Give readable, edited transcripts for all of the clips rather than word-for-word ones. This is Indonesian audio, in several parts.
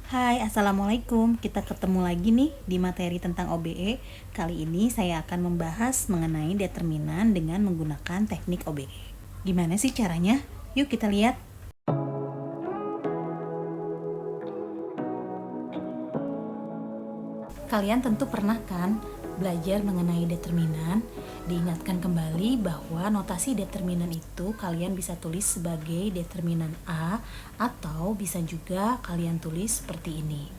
Hai, Assalamualaikum. Kita ketemu lagi nih di materi tentang OBE. Kali ini saya akan membahas mengenai determinan dengan menggunakan teknik OBE. Gimana sih caranya? Yuk kita lihat. Kalian tentu pernah kan belajar mengenai determinan? Diingatkan kembali bahwa notasi determinan itu kalian bisa tulis sebagai determinan A atau bisa juga kalian tulis seperti ini.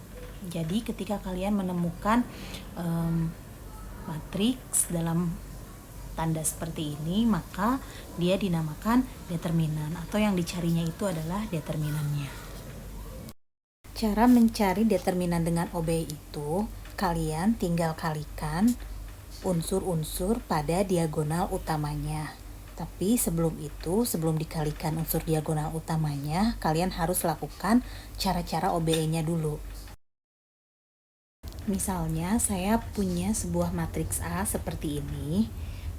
Jadi ketika kalian menemukan matriks dalam tanda seperti ini, maka dia dinamakan determinan atau yang dicarinya itu adalah determinannya. Cara mencari determinan dengan OBE itu, kalian tinggal kalikan unsur-unsur pada diagonal utamanya. Tapi sebelum dikalikan unsur diagonal utamanya, kalian harus lakukan cara-cara OBE-nya dulu. Misalnya, saya punya sebuah matriks A seperti ini,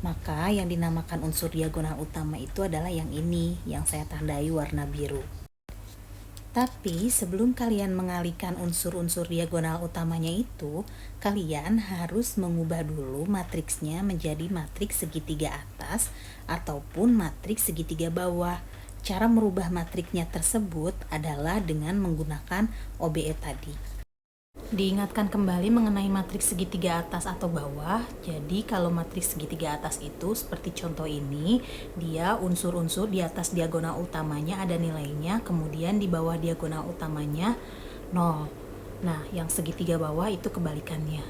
maka yang dinamakan unsur diagonal utama itu adalah yang ini, yang saya tandai warna biru. Tapi sebelum kalian mengalihkan unsur-unsur diagonal utamanya itu, kalian harus mengubah dulu matriksnya menjadi matriks segitiga atas ataupun matriks segitiga bawah. Cara merubah matriksnya tersebut adalah dengan menggunakan OBE tadi. Diingatkan kembali mengenai matriks segitiga atas atau bawah. Jadi kalau matriks segitiga atas itu seperti contoh ini, dia unsur-unsur di atas diagonal utamanya ada nilainya, kemudian di bawah diagonal utamanya 0. Nah, yang segitiga bawah itu kebalikannya.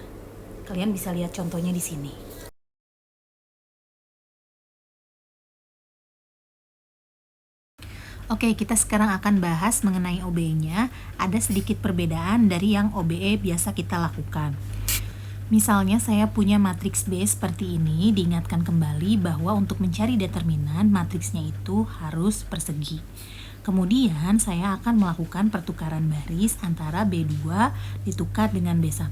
Kalian bisa lihat contohnya di sini. Oke, kita sekarang akan bahas mengenai OBE-nya. Ada sedikit perbedaan dari yang OBE biasa kita lakukan. Misalnya saya punya matriks B seperti ini, diingatkan kembali bahwa untuk mencari determinan, matriksnya itu harus persegi. Kemudian saya akan melakukan pertukaran baris antara B2 ditukar dengan B1.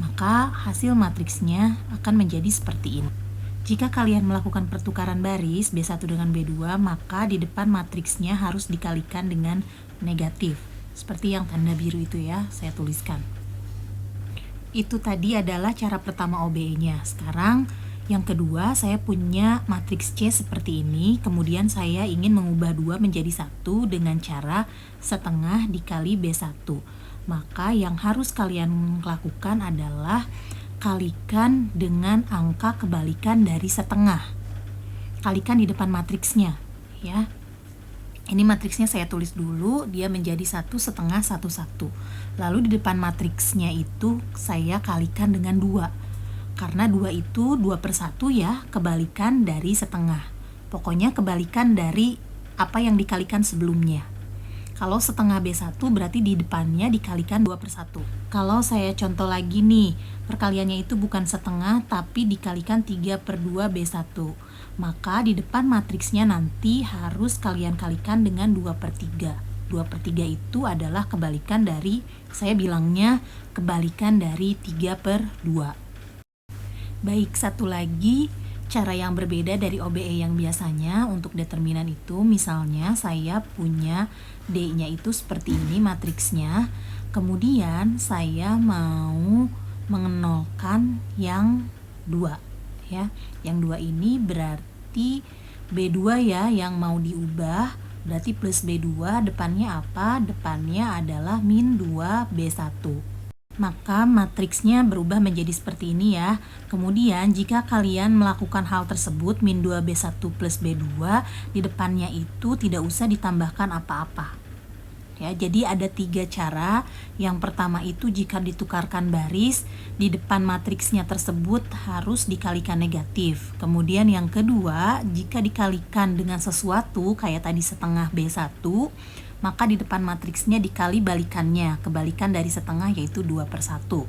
Maka hasil matriksnya akan menjadi seperti ini. Jika kalian melakukan pertukaran baris B1 dengan B2, maka di depan matriksnya harus dikalikan dengan negatif. Seperti yang tanda biru itu ya, saya tuliskan. Itu tadi adalah cara pertama OBE-nya. Sekarang yang kedua, saya punya matriks C seperti ini, kemudian saya ingin mengubah 2 menjadi 1 dengan cara setengah dikali B1. Maka yang harus kalian lakukan adalah kalikan dengan angka kebalikan dari setengah. Kalikan di depan matriksnya, ya. Ini matriksnya saya tulis dulu, dia menjadi 1 setengah 1 1. Lalu di depan matriksnya itu saya kalikan dengan 2. Karena 2 itu 2/1 ya, kebalikan dari setengah. Pokoknya kebalikan dari apa yang dikalikan sebelumnya. Kalau setengah B1 berarti di depannya dikalikan 2/1. Kalau saya contoh lagi nih, perkaliannya itu bukan setengah tapi dikalikan 3/2 B1. Maka di depan matriksnya nanti harus kalian kalikan dengan 2/3. 2/3 itu adalah kebalikan dari, saya bilangnya kebalikan dari 3/2. Baik, satu lagi cara yang berbeda dari OBE yang biasanya untuk determinan itu, misalnya saya punya D-nya itu seperti ini matriksnya, kemudian saya mau mengenolkan yang 2 ya. Yang 2 ini berarti B2 ya yang mau diubah, berarti plus B2 depannya apa? Depannya adalah min 2 B1. Maka matriksnya berubah menjadi seperti ini ya. Kemudian jika kalian melakukan hal tersebut, min 2B1 plus B2, di depannya itu tidak usah ditambahkan apa-apa. Ya, jadi ada 3 cara. Yang pertama itu jika ditukarkan baris, di depan matriksnya tersebut harus dikalikan negatif. Kemudian yang kedua, jika dikalikan dengan sesuatu kayak tadi setengah B1, maka di depan matriksnya dikali balikannya, kebalikan dari setengah yaitu 2/1.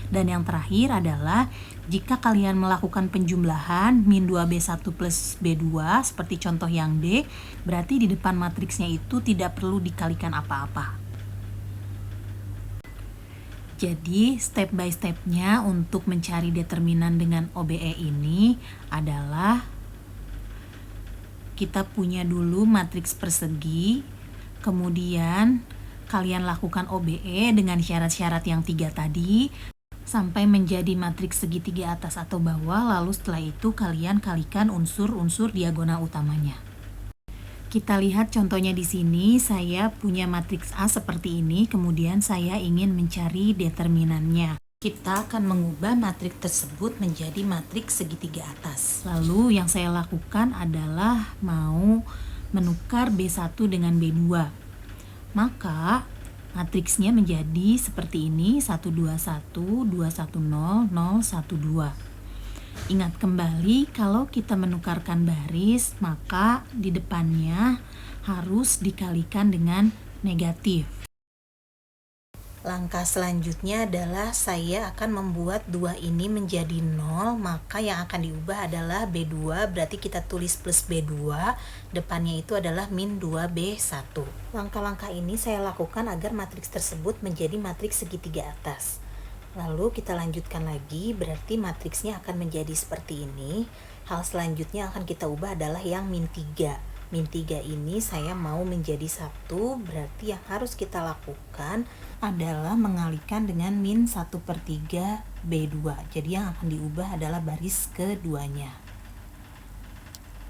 Dan yang terakhir adalah jika kalian melakukan penjumlahan min 2B1 plus B2 seperti contoh yang D, berarti di depan matriksnya itu tidak perlu dikalikan apa-apa. Jadi step by stepnya untuk mencari determinan dengan OBE ini adalah kita punya dulu matriks persegi, kemudian kalian lakukan OBE dengan syarat-syarat yang 3 tadi sampai menjadi matriks segitiga atas atau bawah, lalu setelah itu kalian kalikan unsur-unsur diagonal utamanya. Kita lihat contohnya di sini, saya punya matriks A seperti ini, kemudian saya ingin mencari determinannya. Kita akan mengubah matriks tersebut menjadi matriks segitiga atas. Lalu yang saya lakukan adalah mau menukar B1 dengan B2. Maka matriksnya menjadi seperti ini, 121, 210, 0, 12. Ingat kembali, kalau kita menukarkan baris, maka di depannya harus dikalikan dengan negatif. Langkah selanjutnya adalah saya akan membuat 2 ini menjadi 0, maka yang akan diubah adalah B2, berarti kita tulis plus B2, depannya itu adalah min 2B1. Langkah-langkah ini saya lakukan agar matriks tersebut menjadi matriks segitiga atas. Lalu kita lanjutkan lagi, berarti matriksnya akan menjadi seperti ini. Hal selanjutnya akan kita ubah adalah yang min 3. Min 3 ini saya mau menjadi 1, berarti yang harus kita lakukan adalah mengalihkan dengan min 1/3 B2. Jadi yang akan diubah adalah baris keduanya.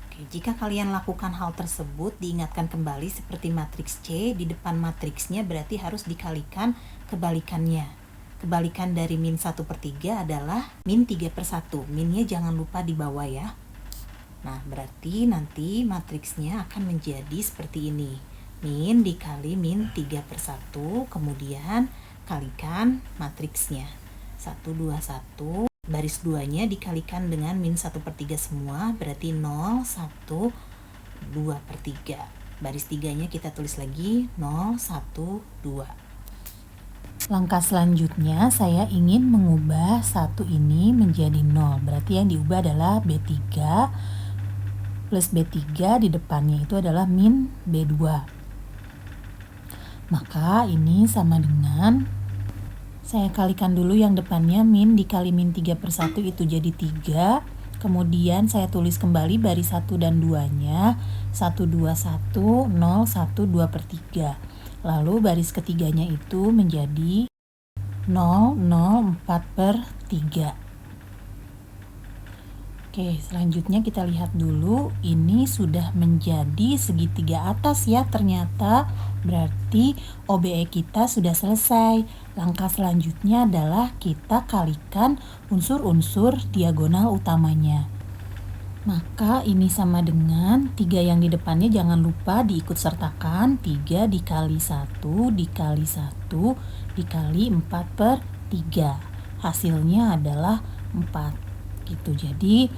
Oke, jika kalian lakukan hal tersebut, diingatkan kembali seperti matriks C, di depan matriksnya berarti harus dikalikan kebalikannya. Kebalikan dari min 1/3 adalah min 3/1. Minnya jangan lupa di bawah ya. Nah, berarti nanti matriksnya akan menjadi seperti ini. Min dikali min 3/1, kemudian kalikan matriksnya. 1, 2, 1. Baris 2-nya dikalikan dengan min 1/3 semua, berarti 0, 1, 2/3. Baris 3-nya kita tulis lagi 0, 1, 2. Langkah selanjutnya saya ingin mengubah 1 ini menjadi 0. Berarti yang diubah adalah B3 plus B3, di depannya itu adalah min B2. Maka ini sama dengan, saya kalikan dulu yang depannya min dikali min 3/1 itu jadi 3. Kemudian saya tulis kembali baris 1 dan 2-nya, 1, 2, 1, 0, 1, 2/3. Lalu baris ketiganya itu menjadi 0, 0, 4/3. Oke, selanjutnya kita lihat dulu, ini sudah menjadi segitiga atas ya ternyata, berarti OBE kita sudah selesai. Langkah selanjutnya adalah kita kalikan unsur-unsur diagonal utamanya. Maka ini sama dengan 3 yang di depannya jangan lupa diikut sertakan, 3 dikali 1 dikali 1 dikali 4/3. Hasilnya adalah 4. Gitu. Jadi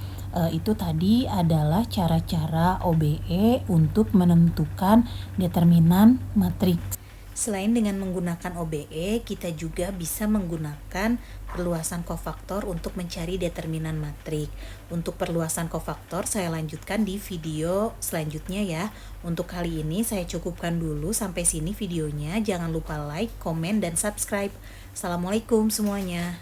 itu tadi adalah cara-cara OBE untuk menentukan determinan matriks. Selain dengan menggunakan OBE, kita juga bisa menggunakan perluasan kofaktor untuk mencari determinan matriks. Untuk perluasan kofaktor saya lanjutkan di video selanjutnya ya. Untuk kali ini saya cukupkan dulu sampai sini videonya. Jangan lupa like, komen, dan subscribe. Assalamualaikum semuanya.